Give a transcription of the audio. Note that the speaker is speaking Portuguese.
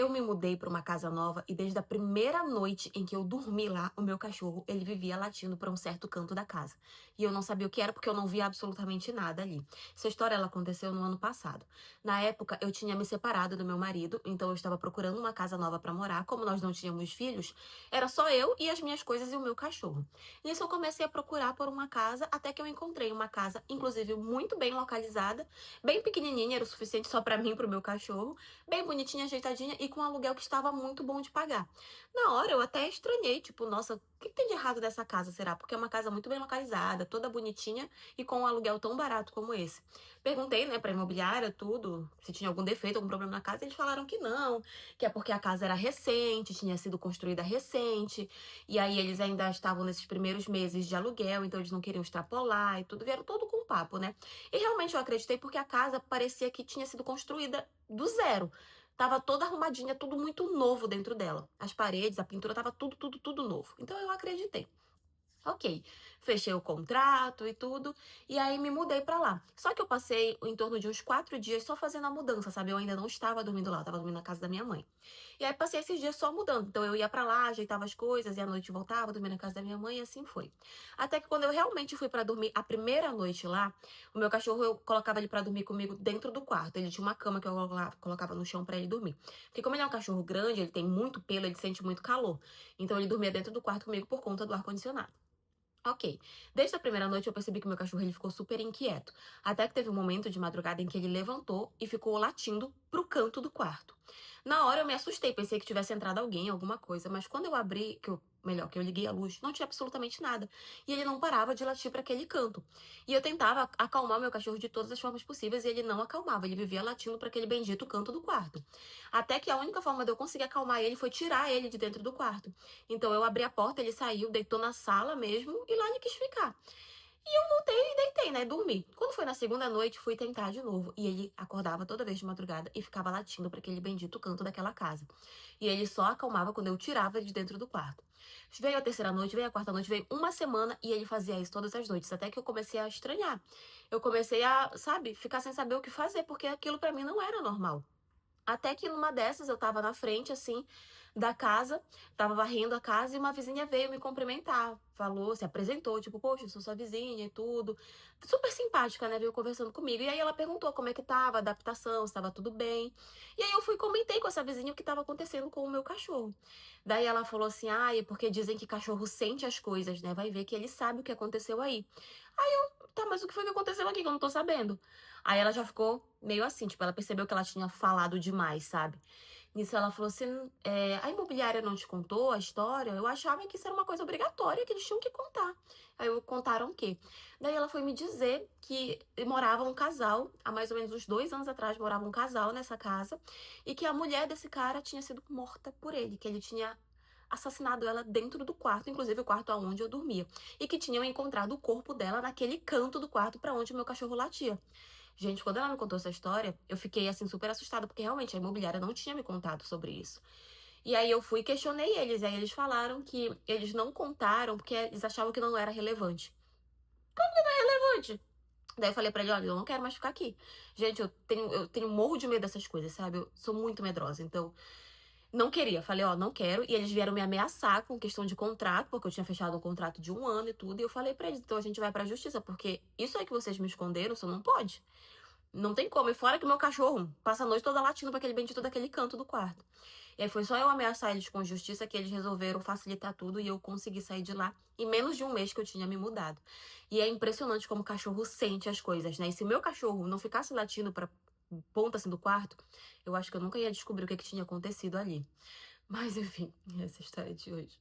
Eu me mudei para uma casa nova e desde a primeira noite em que eu dormi lá, o meu cachorro, ele vivia latindo para um certo canto da casa. E eu não sabia o que era porque eu não via absolutamente nada ali. Essa história ela aconteceu no ano passado. Na época, eu tinha me separado do meu marido, então eu estava procurando uma casa nova para morar. Como nós não tínhamos filhos, era só eu e as minhas coisas e o meu cachorro. Nisso eu comecei a procurar por uma casa até que eu encontrei uma casa, inclusive muito bem localizada, bem pequenininha, era o suficiente só para mim e para o meu cachorro, bem bonitinha, ajeitadinha e com um aluguel que estava muito bom de pagar. Na hora eu até estranhei, tipo, nossa, o que tem de errado dessa casa, será? Porque é uma casa muito bem localizada, toda bonitinha e com um aluguel tão barato como esse. Perguntei, né, pra imobiliária, tudo, se tinha algum defeito, algum problema na casa, eles falaram que não, que é porque a casa era recente, tinha sido construída recente, e aí eles ainda estavam nesses primeiros meses de aluguel, então eles não queriam extrapolar e tudo, vieram todo com papo, né? E realmente eu acreditei porque a casa parecia que tinha sido construída do zero. Tava toda arrumadinha, tudo muito novo dentro dela. As paredes, a pintura, tava tudo novo. Então eu acreditei. Ok, fechei o contrato e tudo, e aí me mudei pra lá. Só que eu passei em torno de uns 4 dias só fazendo a mudança, sabe? Eu ainda não estava dormindo lá, eu estava dormindo na casa da minha mãe. E aí passei esses dias só mudando. Então eu ia pra lá, ajeitava as coisas, e à noite voltava, dormia na casa da minha mãe, e assim foi. Até que quando eu realmente fui pra dormir a primeira noite lá, o meu cachorro eu colocava ele pra dormir comigo dentro do quarto. Ele tinha uma cama que eu colocava no chão pra ele dormir. Porque como ele é um cachorro grande, ele tem muito pelo, ele sente muito calor. Então ele dormia dentro do quarto comigo por conta do ar-condicionado. Ok. Desde a primeira noite eu percebi que meu cachorro ele ficou super inquieto. Até que teve um momento de madrugada em que ele levantou e ficou latindo pro canto do quarto. Na hora eu me assustei, pensei que tivesse entrado alguém, alguma coisa, mas quando eu abri, que eu liguei a luz, não tinha absolutamente nada. E ele não parava de latir para aquele canto. E eu tentava acalmar meu cachorro de todas as formas possíveis e ele não acalmava, ele vivia latindo para aquele bendito canto do quarto. Até que a única forma de eu conseguir acalmar ele foi tirar ele de dentro do quarto. Então eu abri a porta, ele saiu, deitou na sala mesmo e lá ele quis ficar. E eu voltei e deitei, né? Dormi. Quando foi na segunda noite, fui tentar de novo. E ele acordava toda vez de madrugada e ficava latindo para aquele bendito canto daquela casa. E ele só acalmava quando eu tirava ele de dentro do quarto. Veio a terceira noite, veio a quarta noite, veio uma semana e ele fazia isso todas as noites. Até que eu comecei a estranhar. Eu comecei a, sabe, ficar sem saber o que fazer, porque aquilo para mim não era normal. Até que numa dessas eu tava na frente, assim, da casa, tava varrendo a casa e uma vizinha veio me cumprimentar. Falou, se apresentou, tipo, poxa, eu sou sua vizinha e tudo. Super simpática, né? Veio conversando comigo. E aí ela perguntou como é que tava a adaptação, se tava tudo bem. E aí eu fui e comentei com essa vizinha o que tava acontecendo com o meu cachorro. Daí ela falou assim: ah, é porque dizem que cachorro sente as coisas, né? Vai ver que ele sabe o que aconteceu aí. Tá, mas o que foi que aconteceu aqui que eu não tô sabendo? Aí ela já ficou meio assim, tipo, ela percebeu que ela tinha falado demais, sabe? Nisso ela falou assim: a imobiliária não te contou a história? Eu achava que isso era uma coisa obrigatória, que eles tinham que contar. Aí eu contaram o quê? Daí ela foi me dizer que morava um casal, há mais ou menos uns 2 anos atrás, morava um casal nessa casa, e que a mulher desse cara tinha sido morta por ele, que ele tinha assassinado ela dentro do quarto, inclusive o quarto aonde eu dormia, e que tinham encontrado o corpo dela naquele canto do quarto para onde o meu cachorro latia. Gente, quando ela me contou essa história, eu fiquei assim super assustada, porque realmente a imobiliária não tinha me contado sobre isso. E aí eu fui e questionei eles, e aí eles falaram que eles não contaram porque eles achavam que não era relevante. Relevante! Daí eu falei pra ele, olha, eu não quero mais ficar aqui. Gente, eu tenho morro de medo dessas coisas, sabe? Eu sou muito medrosa, então não queria. Falei, ó, não quero. E eles vieram me ameaçar com questão de contrato, porque eu tinha fechado um contrato de 1 ano e tudo. E eu falei pra eles, então a gente vai pra justiça, porque isso aí que vocês me esconderam, isso não pode. Não tem como. E fora que meu cachorro passa a noite toda latindo pra aquele bendito daquele canto do quarto. E aí foi só eu ameaçar eles com justiça que eles resolveram facilitar tudo e eu consegui sair de lá em menos de um mês que eu tinha me mudado. E é impressionante como o cachorro sente as coisas, né? E se o meu cachorro não ficasse latindo pra ponta assim do quarto, eu acho que eu nunca ia descobrir o que tinha acontecido ali. Mas enfim, essa é a história de hoje.